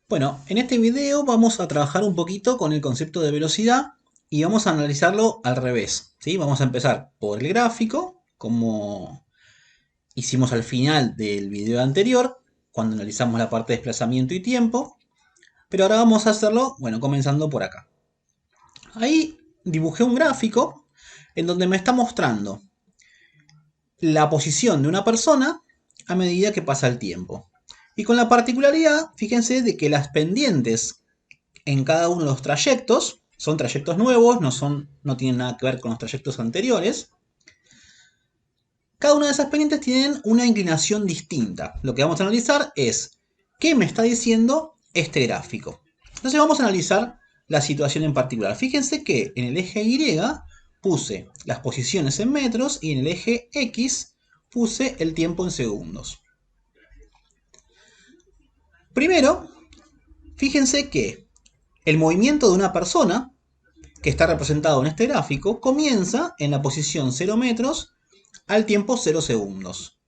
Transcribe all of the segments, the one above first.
Bueno, en este video vamos a trabajar un poquito con el concepto de velocidad y vamos a analizarlo al revés, ¿sí? Vamos a empezar por el gráfico, como hicimos al final del video anterior, cuando analizamos la parte de desplazamiento y tiempo, pero ahora vamos a hacerlo, bueno, comenzando por acá. Ahí dibujé un gráfico en donde me está mostrando la posición de una persona a medida que pasa el tiempo. Y con la particularidad, fíjense, de que las pendientes en cada uno de los trayectos, son trayectos nuevos, no tienen nada que ver con los trayectos anteriores. Cada una de esas pendientes tienen una inclinación distinta. Lo que vamos a analizar es qué me está diciendo este gráfico. Entonces vamos a analizar la situación en particular. Fíjense que en el eje Y puse las posiciones en metros y en el eje X puse el tiempo en segundos. Primero, fíjense que el movimiento de una persona que está representado en este gráfico, comienza en la posición 0 metros al tiempo 0 segundos.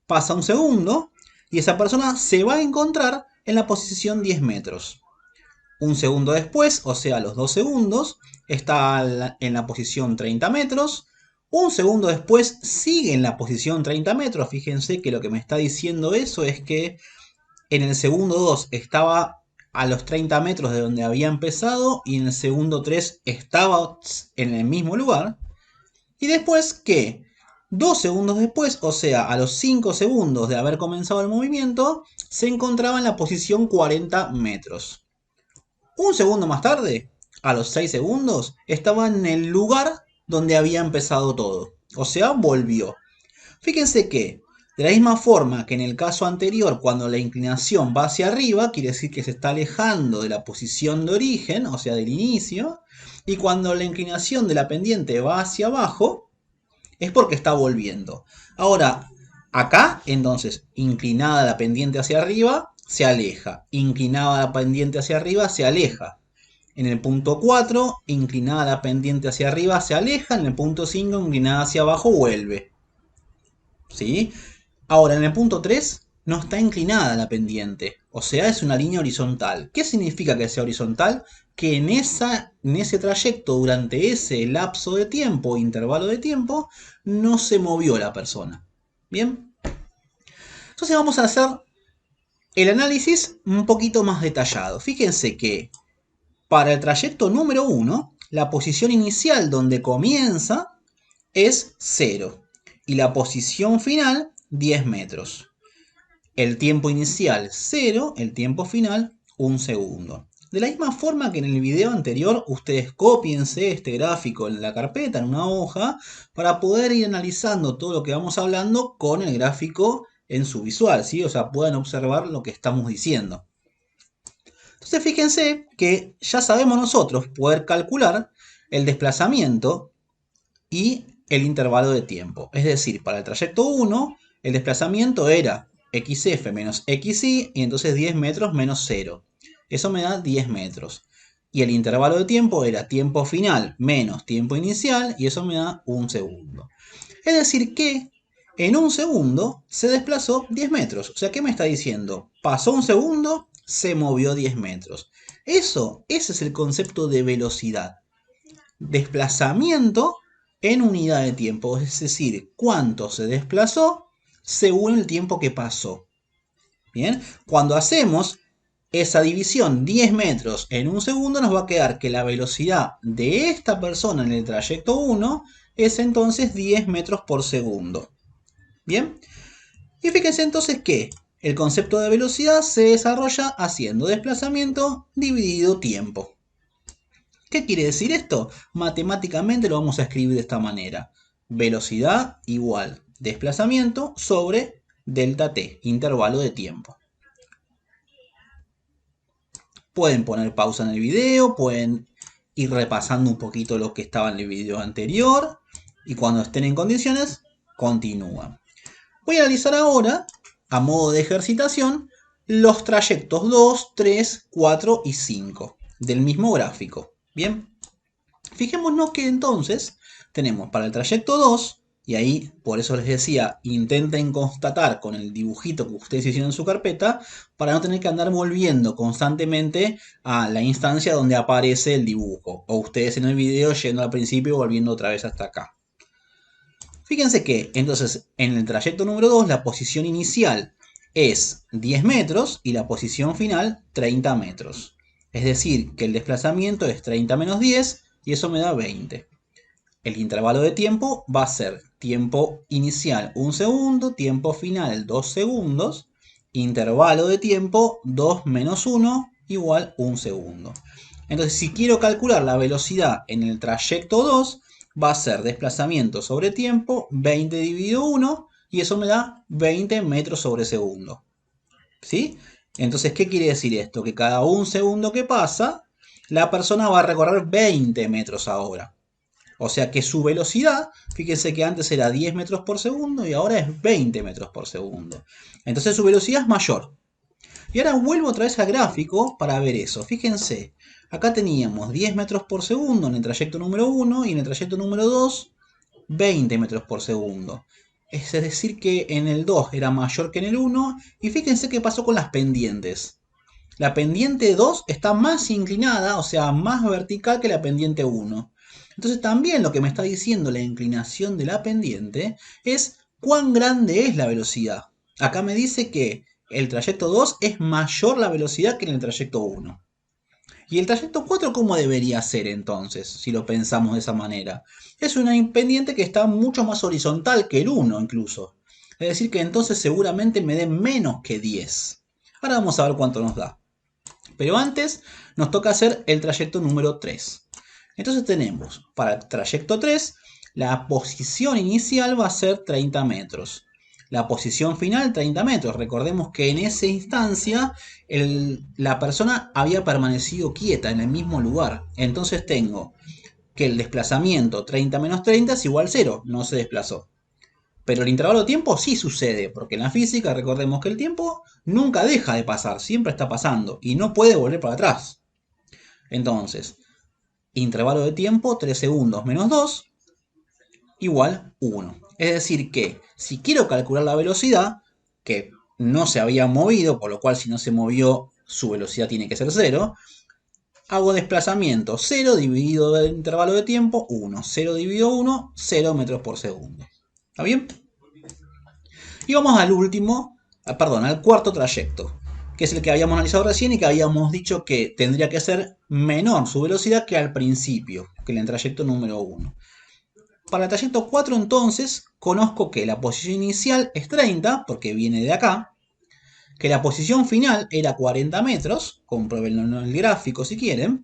Pasa un segundo y esa persona se va a encontrar en la posición 10 metros. Un segundo después, o sea, a los 2 segundos, está en la posición 30 metros. Un segundo después sigue en la posición 30 metros. Fíjense que lo que me está diciendo eso es que en el segundo 2 estaba a los 30 metros de donde había empezado y en el segundo 3 estaba en el mismo lugar. Y después que 2 segundos después, o sea, a los 5 segundos de haber comenzado el movimiento, se encontraba en la posición 40 metros. Un segundo más tarde, a los 6 segundos, estaba en el lugar donde había empezado todo. O sea, volvió. Fíjense que, de la misma forma que en el caso anterior, cuando la inclinación va hacia arriba, quiere decir que se está alejando de la posición de origen, o sea, del inicio, y cuando la inclinación de la pendiente va hacia abajo, es porque está volviendo. Ahora, acá, entonces, inclinada la pendiente hacia arriba, se aleja. Inclinada la pendiente hacia arriba, se aleja. En el punto 4, inclinada la pendiente hacia arriba, se aleja. En el punto 5, inclinada hacia abajo, vuelve. ¿Sí? Ahora, en el punto 3 no está inclinada la pendiente, o sea, es una línea horizontal. ¿Qué significa que sea horizontal? Que en ese trayecto, durante ese lapso de tiempo, intervalo de tiempo, no se movió la persona. ¿Bien? Entonces vamos a hacer el análisis un poquito más detallado. Fíjense que para el trayecto número 1, la posición inicial donde comienza es 0 y la posición final 10 metros. El tiempo inicial 0, el tiempo final 1 segundo. De la misma forma que en el video anterior, ustedes copiense este gráfico en la carpeta, en una hoja, para poder ir analizando todo lo que vamos hablando con el gráfico en su visual, ¿sí? O sea, puedan observar lo que estamos diciendo. Entonces fíjense que ya sabemos nosotros poder calcular el desplazamiento y el intervalo de tiempo. Es decir, para el trayecto 1, el desplazamiento era xf menos xy, y entonces 10 metros menos 0. Eso me da 10 metros. Y el intervalo de tiempo era tiempo final menos tiempo inicial, y eso me da 1 segundo. Es decir que en un segundo se desplazó 10 metros. O sea, ¿qué me está diciendo? Pasó un segundo, se movió 10 metros. Ese es el concepto de velocidad. Desplazamiento en unidad de tiempo, es decir, cuánto se desplazó según el tiempo que pasó. Bien, cuando hacemos esa división 10 metros en un segundo, nos va a quedar que la velocidad de esta persona en el trayecto 1 es entonces 10 metros por segundo. Bien, y fíjense entonces que el concepto de velocidad se desarrolla haciendo desplazamiento dividido tiempo. ¿Qué quiere decir esto? Matemáticamente lo vamos a escribir de esta manera. Velocidad igual desplazamiento sobre delta t, intervalo de tiempo. Pueden poner pausa en el video, pueden ir repasando un poquito lo que estaba en el video anterior y cuando estén en condiciones, continúan. Voy a analizar ahora, a modo de ejercitación, los trayectos 2, 3, 4 y 5 del mismo gráfico. Bien, fijémonos que entonces tenemos para el trayecto 2 Y ahí, por eso les decía, intenten constatar con el dibujito que ustedes hicieron en su carpeta para no tener que andar volviendo constantemente a la instancia donde aparece el dibujo. O ustedes en el video yendo al principio y volviendo otra vez hasta acá. Fíjense que entonces en el trayecto número 2 la posición inicial es 10 metros y la posición final 30 metros. Es decir, que el desplazamiento es 30 menos 10 y eso me da 20. El intervalo de tiempo va a ser tiempo inicial 1 segundo, tiempo final 2 segundos, intervalo de tiempo 2 menos 1 igual 1 segundo. Entonces, si quiero calcular la velocidad en el trayecto 2, va a ser desplazamiento sobre tiempo 20 dividido 1 y eso me da 20 metros sobre segundo. ¿Sí? Entonces, ¿qué quiere decir esto? Que cada 1 segundo que pasa, la persona va a recorrer 20 metros ahora. O sea que su velocidad, fíjense que antes era 10 metros por segundo y ahora es 20 metros por segundo. Entonces su velocidad es mayor. Y ahora vuelvo otra vez al gráfico para ver eso. Fíjense, acá teníamos 10 metros por segundo en el trayecto número 1 y en el trayecto número 2 20 metros por segundo. Es decir que en el 2 era mayor que en el 1 y fíjense qué pasó con las pendientes. La pendiente 2 está más inclinada, o sea, más vertical que la pendiente 1. Entonces también lo que me está diciendo la inclinación de la pendiente es cuán grande es la velocidad. Acá me dice que el trayecto 2 es mayor la velocidad que en el trayecto 1. ¿Y el trayecto 4 cómo debería ser entonces, si lo pensamos de esa manera? Es una pendiente que está mucho más horizontal que el 1 incluso. Es decir que entonces seguramente me dé menos que 10. Ahora vamos a ver cuánto nos da. Pero antes nos toca hacer el trayecto número 3. Entonces tenemos para el trayecto 3, la posición inicial va a ser 30 metros. La posición final 30 metros. Recordemos que en esa instancia la persona había permanecido quieta en el mismo lugar. Entonces tengo que el desplazamiento 30 menos 30 es igual a 0. No se desplazó. Pero el intervalo de tiempo sí sucede, porque en la física recordemos que el tiempo nunca deja de pasar, siempre está pasando y no puede volver para atrás. Entonces, intervalo de tiempo 3 segundos menos 2 igual 1. Es decir que si quiero calcular la velocidad, que no se había movido, por lo cual si no se movió su velocidad tiene que ser 0, hago desplazamiento 0 dividido del intervalo de tiempo 1. 0 dividido 1, 0 metros por segundo. ¿Está bien? Y vamos al último, perdón, al cuarto trayecto, que es el que habíamos analizado recién y que habíamos dicho que tendría que ser menor su velocidad que al principio, que en el trayecto número 1. Para el trayecto 4 entonces, conozco que la posición inicial es 30, porque viene de acá, que la posición final era 40 metros, compruébenlo en el gráfico si quieren,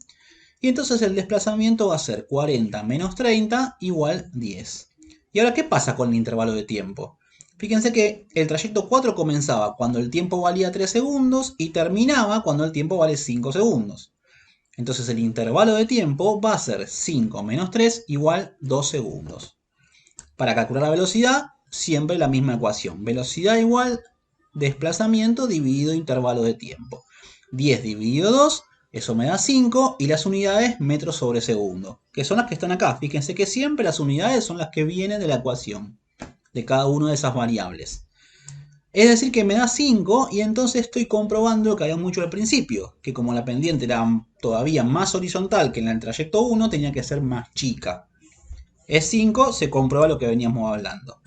y entonces el desplazamiento va a ser 40 menos 30 igual 10. ¿Y ahora qué pasa con el intervalo de tiempo? Fíjense que el trayecto 4 comenzaba cuando el tiempo valía 3 segundos y terminaba cuando el tiempo vale 5 segundos. Entonces el intervalo de tiempo va a ser 5 menos 3 igual 2 segundos. Para calcular la velocidad, siempre la misma ecuación. Velocidad igual desplazamiento dividido intervalo de tiempo. 10 dividido 2, eso me da 5 y las unidades metros sobre segundo, que son las que están acá. Fíjense que siempre las unidades son las que vienen de la ecuación de cada una de esas variables. Es decir que me da 5 y entonces estoy comprobando lo que habíamos dicho al principio, que como la pendiente era todavía más horizontal que en el trayecto 1, tenía que ser más chica. Es 5, se comprueba lo que veníamos hablando.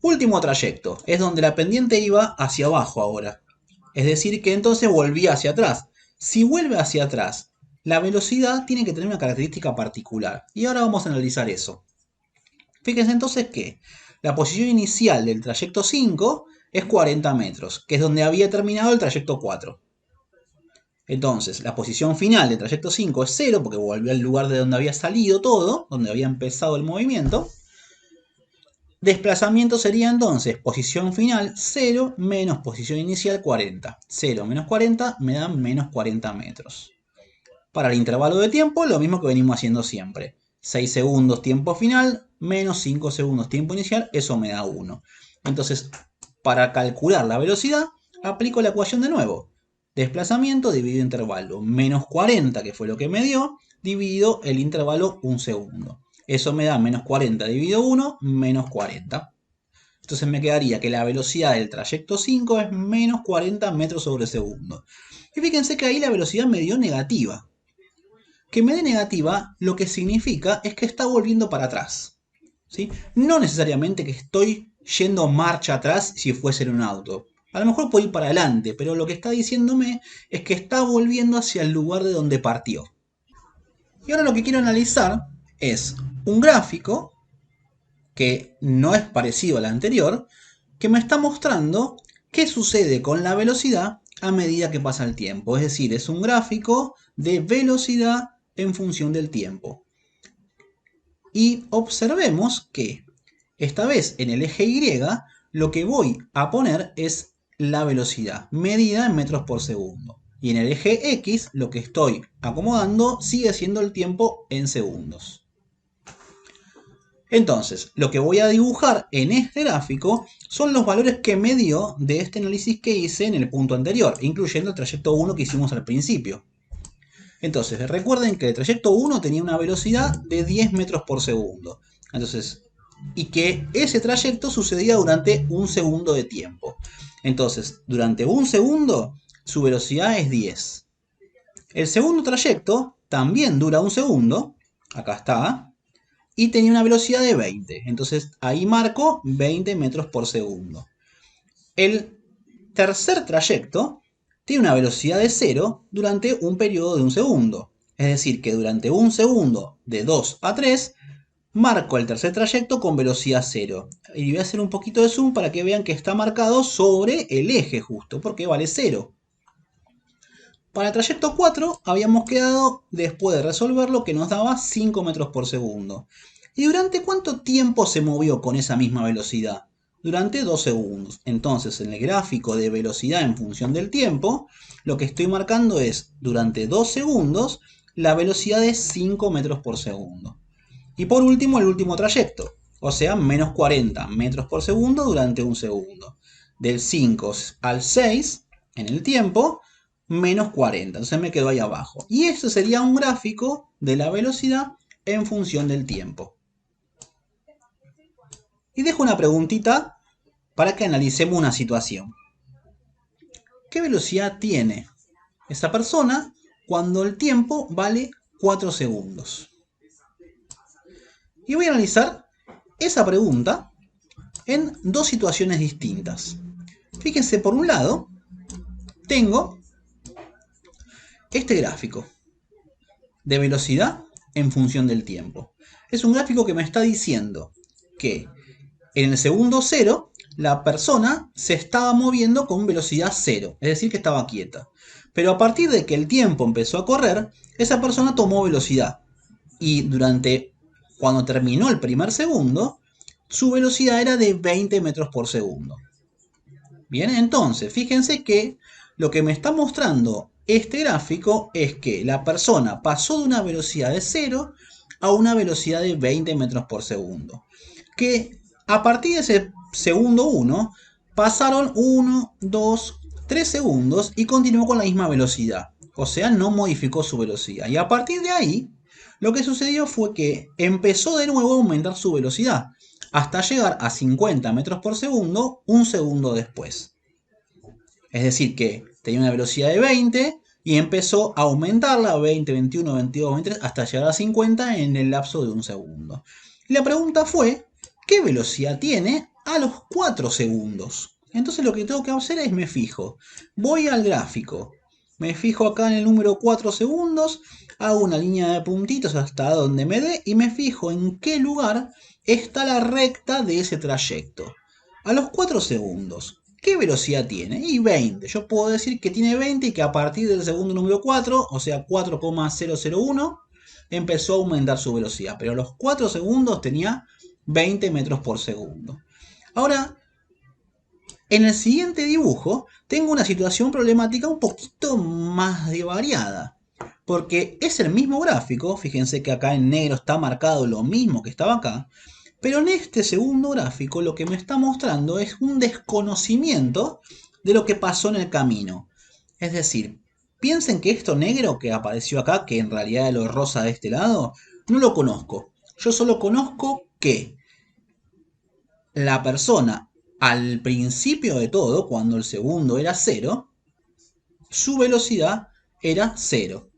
Último trayecto, es donde la pendiente iba hacia abajo ahora. Es decir que entonces volvía hacia atrás. Si vuelve hacia atrás, la velocidad tiene que tener una característica particular. Y ahora vamos a analizar eso. Fíjense entonces que la posición inicial del trayecto 5 es 40 metros, que es donde había terminado el trayecto 4. Entonces, la posición final del trayecto 5 es 0, porque volvió al lugar de donde había salido todo, donde había empezado el movimiento. Desplazamiento sería entonces posición final 0 menos posición inicial 40. 0 menos 40 me dan menos 40 metros. Para el intervalo de tiempo, lo mismo que venimos haciendo siempre. 6 segundos tiempo final menos 5 segundos tiempo inicial, eso me da 1. Entonces, para calcular la velocidad, aplico la ecuación de nuevo. Desplazamiento dividido intervalo menos 40, que fue lo que me dio, dividido el intervalo 1 segundo. Eso me da menos 40 dividido 1, menos 40. Entonces me quedaría que la velocidad del trayecto 5 es menos 40 metros sobre segundo. Y fíjense que ahí la velocidad me dio negativa. Que me dé negativa lo que significa es que está volviendo para atrás. ¿Sí? No necesariamente que estoy yendo marcha atrás si fuese en un auto. A lo mejor puedo ir para adelante, pero lo que está diciéndome es que está volviendo hacia el lugar de donde partió. Y ahora lo que quiero analizar es un gráfico que no es parecido al anterior, que me está mostrando qué sucede con la velocidad a medida que pasa el tiempo. Es decir, es un gráfico de velocidad en función del tiempo. Y observemos que esta vez en el eje Y lo que voy a poner es la velocidad medida en metros por segundo. Y en el eje X lo que estoy acomodando sigue siendo el tiempo en segundos. Entonces, lo que voy a dibujar en este gráfico son los valores que me dio de este análisis que hice en el punto anterior, incluyendo el trayecto 1 que hicimos al principio. Entonces, recuerden que el trayecto 1 tenía una velocidad de 10 metros por segundo. Entonces, y que ese trayecto sucedía durante un segundo de tiempo. Entonces, durante un segundo, su velocidad es 10. El segundo trayecto también dura un segundo. Acá está. Y tenía una velocidad de 20. Entonces, ahí marco 20 metros por segundo. El tercer trayecto tiene una velocidad de 0 durante un periodo de un segundo. Es decir, que durante un segundo de 2 a 3 marco el tercer trayecto con velocidad 0. Y voy a hacer un poquito de zoom para que vean que está marcado sobre el eje justo, porque vale 0. Para el trayecto 4 habíamos quedado, después de resolverlo, que nos daba 5 metros por segundo. ¿Y durante cuánto tiempo se movió con esa misma velocidad? Durante 2 segundos. Entonces, en el gráfico de velocidad en función del tiempo, lo que estoy marcando es, durante 2 segundos, la velocidad de 5 metros por segundo. Y por último, el último trayecto, o sea, menos 40 metros por segundo durante un segundo. Del 5 al 6, en el tiempo, menos 40. Entonces me quedo ahí abajo. Y esto sería un gráfico de la velocidad en función del tiempo. Y dejo una preguntita para que analicemos una situación. ¿Qué velocidad tiene esa persona cuando el tiempo vale 4 segundos? Y voy a analizar esa pregunta en dos situaciones distintas. Fíjense, por un lado, tengo este gráfico de velocidad en función del tiempo. Es un gráfico que me está diciendo que en el segundo 0 la persona se estaba moviendo con velocidad 0, es decir, que estaba quieta. Pero a partir de que el tiempo empezó a correr, esa persona tomó velocidad. Y cuando terminó el primer segundo, su velocidad era de 20 metros por segundo. Bien, entonces, fíjense que lo que me está mostrando este gráfico es que la persona pasó de una velocidad de 0 a una velocidad de 20 metros por segundo. Que a partir de ese segundo 1 pasaron 1, 2, 3 segundos y continuó con la misma velocidad. O sea, no modificó su velocidad. Y a partir de ahí, lo que sucedió fue que empezó de nuevo a aumentar su velocidad hasta llegar a 50 metros por segundo un segundo después. Es decir, que tenía una velocidad de 20 y empezó a aumentarla a 20, 21, 22, 23 hasta llegar a 50 en el lapso de un segundo. Y la pregunta fue, ¿qué velocidad tiene a los 4 segundos? Entonces lo que tengo que hacer es me fijo, voy al gráfico, me fijo acá en el número 4 segundos, hago una línea de puntitos hasta donde me dé y me fijo en qué lugar está la recta de ese trayecto. A los 4 segundos, ¿qué velocidad tiene? Y 20. Yo puedo decir que tiene 20 y que a partir del segundo número 4, o sea 4,001, empezó a aumentar su velocidad. Pero a los 4 segundos tenía 20 metros por segundo. Ahora, en el siguiente dibujo, tengo una situación problemática un poquito más variada. Porque es el mismo gráfico, fíjense que acá en negro está marcado lo mismo que estaba acá, pero en este segundo gráfico lo que me está mostrando es un desconocimiento de lo que pasó en el camino. Es decir, piensen que esto negro que apareció acá, que en realidad es lo rosa de este lado, no lo conozco. Yo solo conozco que la persona al principio de todo, cuando el segundo era 0, su velocidad era 0.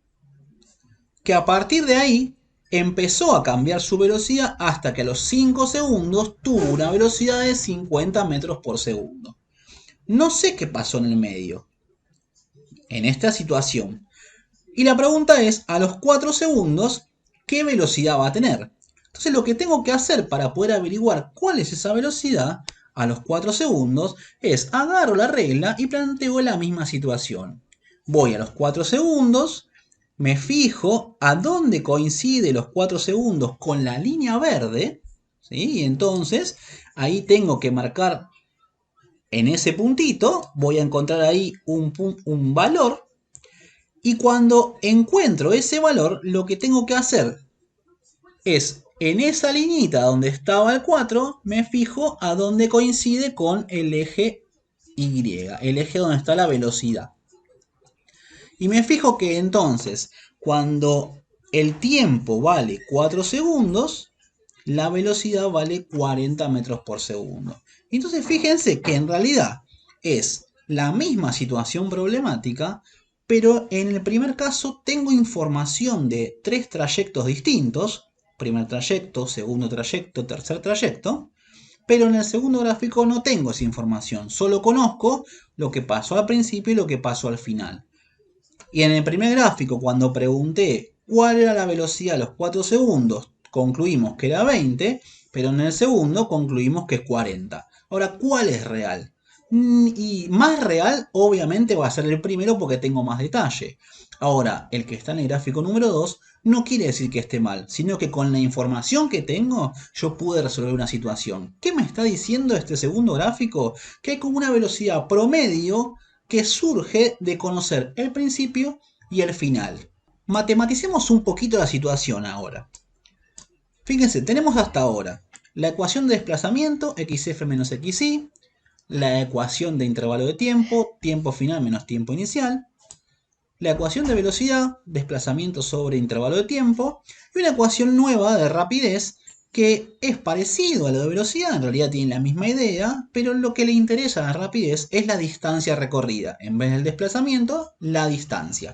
Que a partir de ahí empezó a cambiar su velocidad hasta que a los 5 segundos tuvo una velocidad de 50 metros por segundo. No sé qué pasó en el medio, en esta situación. Y la pregunta es, a los 4 segundos, ¿qué velocidad va a tener? Entonces lo que tengo que hacer para poder averiguar cuál es esa velocidad a los 4 segundos es agarro la regla y planteo la misma situación. Voy a los 4 segundos, me fijo a dónde coincide los 4 segundos con la línea verde, ¿sí? Y entonces ahí tengo que marcar en ese puntito, voy a encontrar ahí un valor. Y cuando encuentro ese valor, lo que tengo que hacer es, en esa liñita donde estaba el 4, me fijo a dónde coincide con el eje Y, el eje donde está la velocidad. Y me fijo que entonces, cuando el tiempo vale 4 segundos, la velocidad vale 40 metros por segundo. Entonces fíjense que en realidad es la misma situación problemática, pero en el primer caso tengo información de 3 trayectos distintos, primer trayecto, segundo trayecto, tercer trayecto, pero en el segundo gráfico no tengo esa información, solo conozco lo que pasó al principio y lo que pasó al final. Y en el primer gráfico, cuando pregunté cuál era la velocidad a los 4 segundos, concluimos que era 20, pero en el segundo concluimos que es 40. Ahora, ¿cuál es real? Y más real, obviamente, va a ser el primero porque tengo más detalle. Ahora, el que está en el gráfico número 2 no quiere decir que esté mal, sino que con la información que tengo, yo pude resolver una situación. ¿Qué me está diciendo este segundo gráfico? Que hay como una velocidad promedio que surge de conocer el principio y el final. Matematicemos un poquito la situación ahora. Fíjense, tenemos hasta ahora la ecuación de desplazamiento, xf menos xy, la ecuación de intervalo de tiempo, tiempo final menos tiempo inicial, la ecuación de velocidad, desplazamiento sobre intervalo de tiempo, y una ecuación nueva de rapidez que es parecido a lo de velocidad, en realidad tiene la misma idea, pero lo que le interesa a la rapidez es la distancia recorrida, en vez del desplazamiento, la distancia.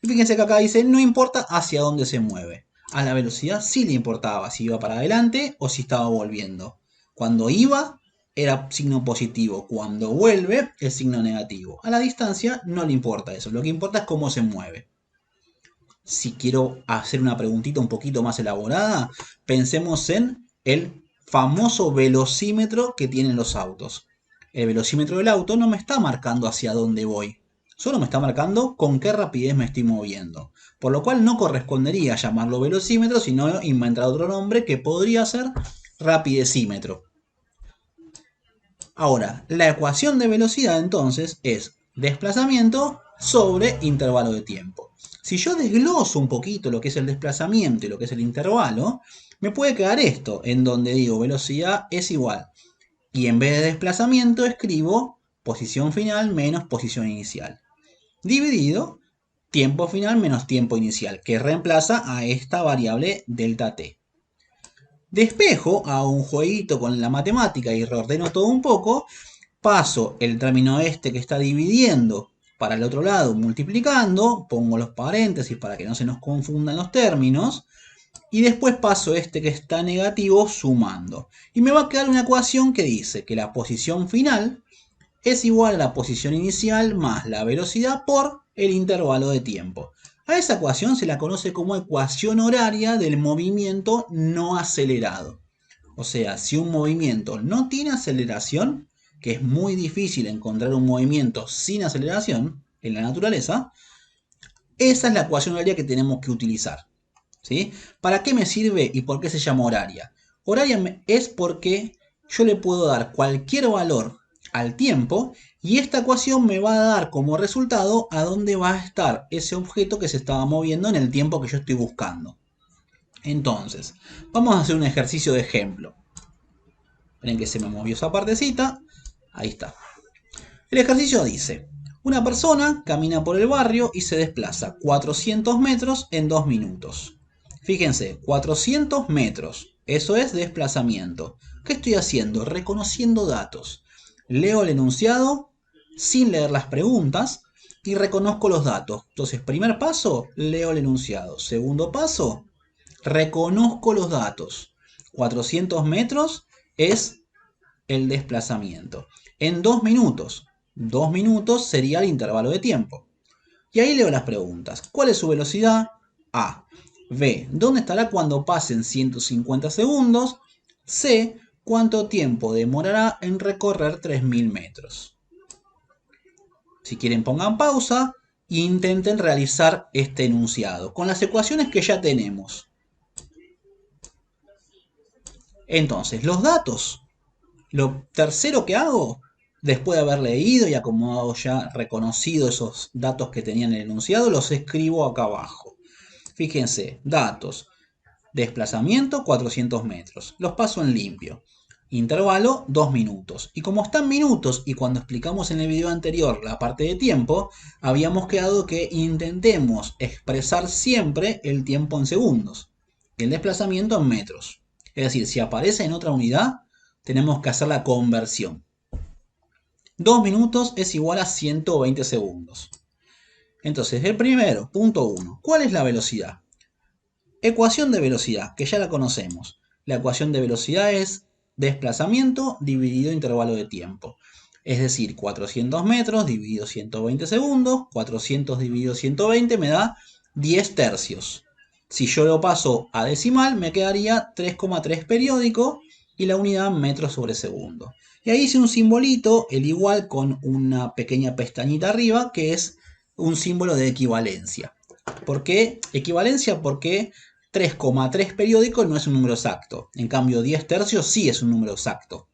Y fíjense que acá dice, no importa hacia dónde se mueve. A la velocidad sí le importaba si iba para adelante o si estaba volviendo. Cuando iba era signo positivo, cuando vuelve es signo negativo. A la distancia no le importa eso, lo que importa es cómo se mueve. Si quiero hacer una preguntita un poquito más elaborada, pensemos en el famoso velocímetro que tienen los autos. El velocímetro del auto no me está marcando hacia dónde voy, solo me está marcando con qué rapidez me estoy moviendo. Por lo cual no correspondería llamarlo velocímetro, sino inventar otro nombre que podría ser rapidecímetro. Ahora, la ecuación de velocidad entonces es desplazamiento sobre intervalo de tiempo. Si yo desgloso un poquito lo que es el desplazamiento y lo que es el intervalo, me puede quedar esto, en donde digo velocidad es igual. Y en vez de desplazamiento escribo posición final menos posición inicial. Dividido tiempo final menos tiempo inicial, que reemplaza a esta variable delta t. Despejo, hago un jueguito con la matemática y reordeno todo un poco, paso el término este que está dividiendo para el otro lado multiplicando, pongo los paréntesis para que no se nos confundan los términos, y después paso este que está negativo sumando. Y me va a quedar una ecuación que dice que la posición final es igual a la posición inicial más la velocidad por el intervalo de tiempo. A esa ecuación se la conoce como ecuación horaria del movimiento no acelerado. O sea, si un movimiento no tiene aceleración, que es muy difícil encontrar un movimiento sin aceleración en la naturaleza, esa es la ecuación horaria que tenemos que utilizar. ¿Sí? ¿Para qué me sirve y por qué se llama horaria? Horaria es porque yo le puedo dar cualquier valor al tiempo y esta ecuación me va a dar como resultado a dónde va a estar ese objeto que se estaba moviendo en el tiempo que yo estoy buscando. Entonces, vamos a hacer un ejercicio de ejemplo. Ven que se me movió esa partecita. Ahí está. El ejercicio dice, una persona camina por el barrio y se desplaza 400 metros en 2 minutos. Fíjense, 400 metros. Eso es desplazamiento. ¿Qué estoy haciendo? Reconociendo datos. Leo el enunciado sin leer las preguntas y reconozco los datos. Entonces, primer paso, leo el enunciado. Segundo paso, reconozco los datos. 400 metros es el desplazamiento. En 2 minutos. 2 minutos sería el intervalo de tiempo. Y ahí leo las preguntas. ¿Cuál es su velocidad? A. B. ¿Dónde estará cuando pasen 150 segundos? C. ¿Cuánto tiempo demorará en recorrer 3000 metros? Si quieren pongan pausa e intenten realizar este enunciado con las ecuaciones que ya tenemos. Entonces, los datos. Lo tercero que hago, después de haber leído y acomodado ya, reconocido esos datos que tenía en el enunciado, los escribo acá abajo. Fíjense, datos, desplazamiento 400 metros, los paso en limpio. Intervalo 2 minutos. Y como están minutos y cuando explicamos en el video anterior la parte de tiempo, habíamos quedado que intentemos expresar siempre el tiempo en segundos y el desplazamiento en metros. Es decir, si aparece en otra unidad, tenemos que hacer la conversión. 2 minutos es igual a 120 segundos. Entonces, el primero, punto 1. ¿Cuál es la velocidad? Ecuación de velocidad, que ya la conocemos. La ecuación de velocidad es desplazamiento dividido intervalo de tiempo. Es decir, 400 metros dividido 120 segundos, 400 dividido 120 me da 10 tercios. Si yo lo paso a decimal, me quedaría 3,3 periódico y la unidad metros sobre segundo. Y ahí hice un simbolito, el igual con una pequeña pestañita arriba, que es un símbolo de equivalencia. ¿Por qué equivalencia? Porque 3,3 periódico no es un número exacto. En cambio, 10 tercios sí es un número exacto.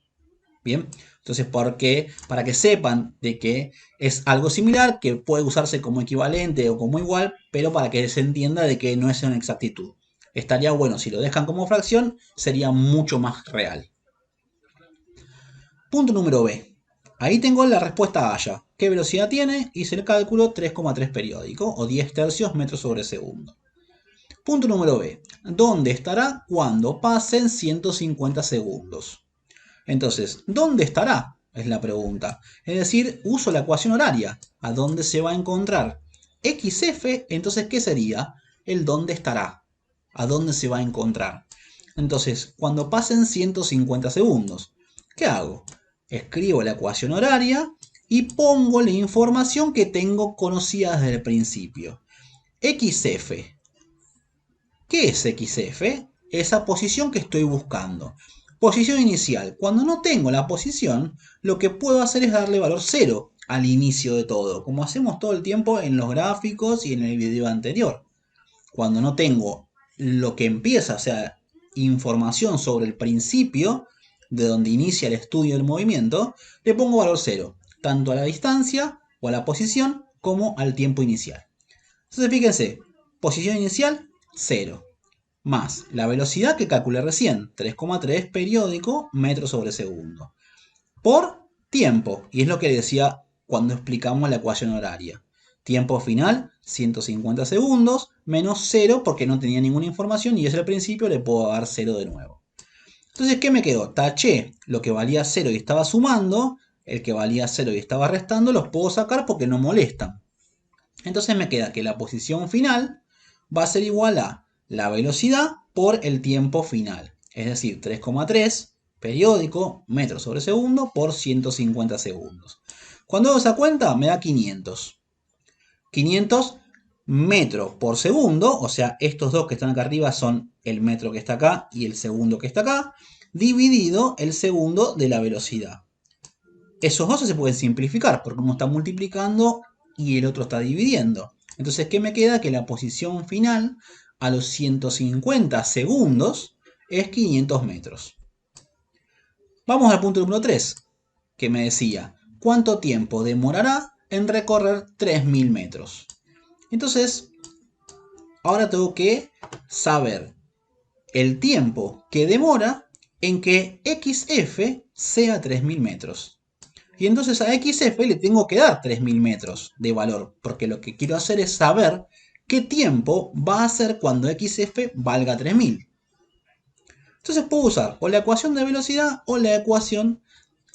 Bien, entonces para que sepan de que es algo similar, que puede usarse como equivalente o como igual, pero para que se entienda de que no es una exactitud. Estaría bueno, si lo dejan como fracción, sería mucho más real. Punto número B. Ahí tengo la respuesta A ya. ¿Qué velocidad tiene? Hice el cálculo 3,3 periódico o 10 tercios metros sobre segundo. Punto número B. ¿Dónde estará cuando pasen 150 segundos? Entonces, ¿dónde estará? Es la pregunta. Es decir, uso la ecuación horaria. ¿A dónde se va a encontrar? XF, entonces, ¿qué sería? El dónde estará. ¿A dónde se va a encontrar? Entonces, cuando pasen 150 segundos, ¿qué hago? Escribo la ecuación horaria y pongo la información que tengo conocida desde el principio. XF. ¿Qué es XF? Esa posición que estoy buscando. Posición inicial. Cuando no tengo la posición, lo que puedo hacer es darle valor 0 al inicio de todo, como hacemos todo el tiempo en los gráficos y en el video anterior. Cuando no tengo lo que empieza, o sea, información sobre el principio, de donde inicia el estudio del movimiento, le pongo valor 0, tanto a la distancia o a la posición como al tiempo inicial. Entonces fíjense, posición inicial 0, más la velocidad que calculé recién, 3,3 periódico metros sobre segundo, por tiempo, y es lo que decía cuando explicamos la ecuación horaria. Tiempo final, 150 segundos, menos 0 porque no tenía ninguna información y es el principio, le puedo dar 0 de nuevo. Entonces, ¿qué me quedó? Taché lo que valía 0 y estaba sumando, el que valía 0 y estaba restando, los puedo sacar porque no molestan. Entonces me queda que la posición final va a ser igual a la velocidad por el tiempo final. Es decir, 3,3 periódico metros sobre segundo por 150 segundos. Cuando hago esa cuenta me da 500. 500 metros por segundo, o sea, estos dos que están acá arriba son el metro que está acá y el segundo que está acá, dividido el segundo de la velocidad. Esos dos se pueden simplificar porque uno está multiplicando y el otro está dividiendo. Entonces, ¿qué me queda? Que la posición final a los 150 segundos es 500 metros. Vamos al punto número 3, que me decía, ¿cuánto tiempo demorará en recorrer 3000 metros? Entonces, ahora tengo que saber el tiempo que demora en que XF sea 3000 metros. Y entonces a XF le tengo que dar 3000 metros de valor, porque lo que quiero hacer es saber qué tiempo va a hacer cuando XF valga 3000. Entonces puedo usar o la ecuación de velocidad o la ecuación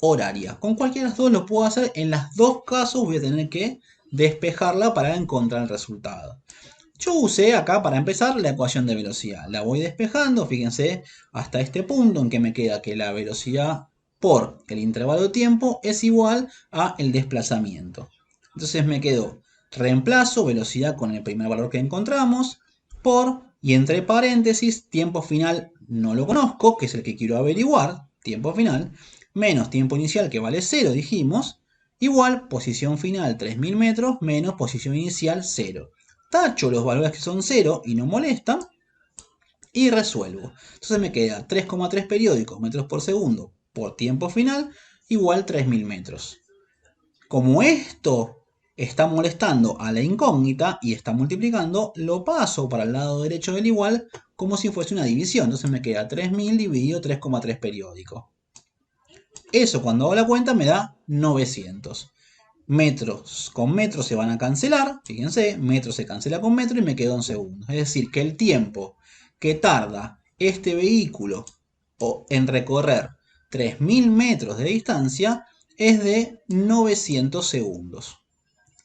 horaria. Con cualquiera de las dos lo puedo hacer. En los dos casos voy a tener que despejarla para encontrar el resultado. Yo usé acá para empezar la ecuación de velocidad. La voy despejando, fíjense, hasta este punto en que me queda que la velocidad por el intervalo de tiempo es igual a el desplazamiento. Entonces me quedó reemplazo velocidad con el primer valor que encontramos por, y entre paréntesis, tiempo final no lo conozco, que es el que quiero averiguar, tiempo final, menos tiempo inicial que vale 0, dijimos, igual posición final 3000 metros menos posición inicial 0. Tacho los valores que son 0 y no molestan y resuelvo. Entonces me queda 3,3 periódicos metros por segundo por tiempo final igual 3000 metros. Como esto está molestando a la incógnita y está multiplicando, lo paso para el lado derecho del igual como si fuese una división. Entonces me queda 3000 dividido 3,3 periódicos. Eso cuando hago la cuenta me da 900. Metros con metros se van a cancelar, fíjense, metro se cancela con metro y me quedo en segundos. Es decir, que el tiempo que tarda este vehículo en recorrer 3000 metros de distancia es de 900 segundos.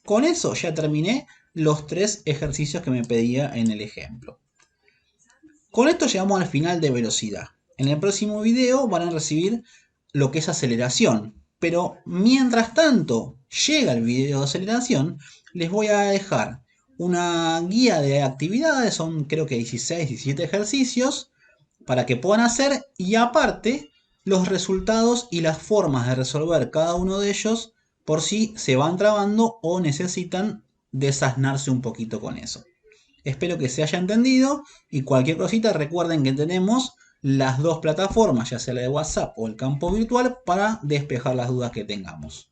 Con eso ya terminé los 3 ejercicios que me pedía en el ejemplo. Con esto llegamos al final de velocidad. En el próximo video van a recibir lo que es aceleración. Pero mientras tanto llega el video de aceleración, les voy a dejar una guía de actividades, son creo que 16, 17 ejercicios para que puedan hacer y aparte los resultados y las formas de resolver cada uno de ellos por si se van trabando o necesitan desasnarse un poquito con eso. Espero que se haya entendido y cualquier cosita recuerden que tenemos las dos plataformas, ya sea la de WhatsApp o el campo virtual, para despejar las dudas que tengamos.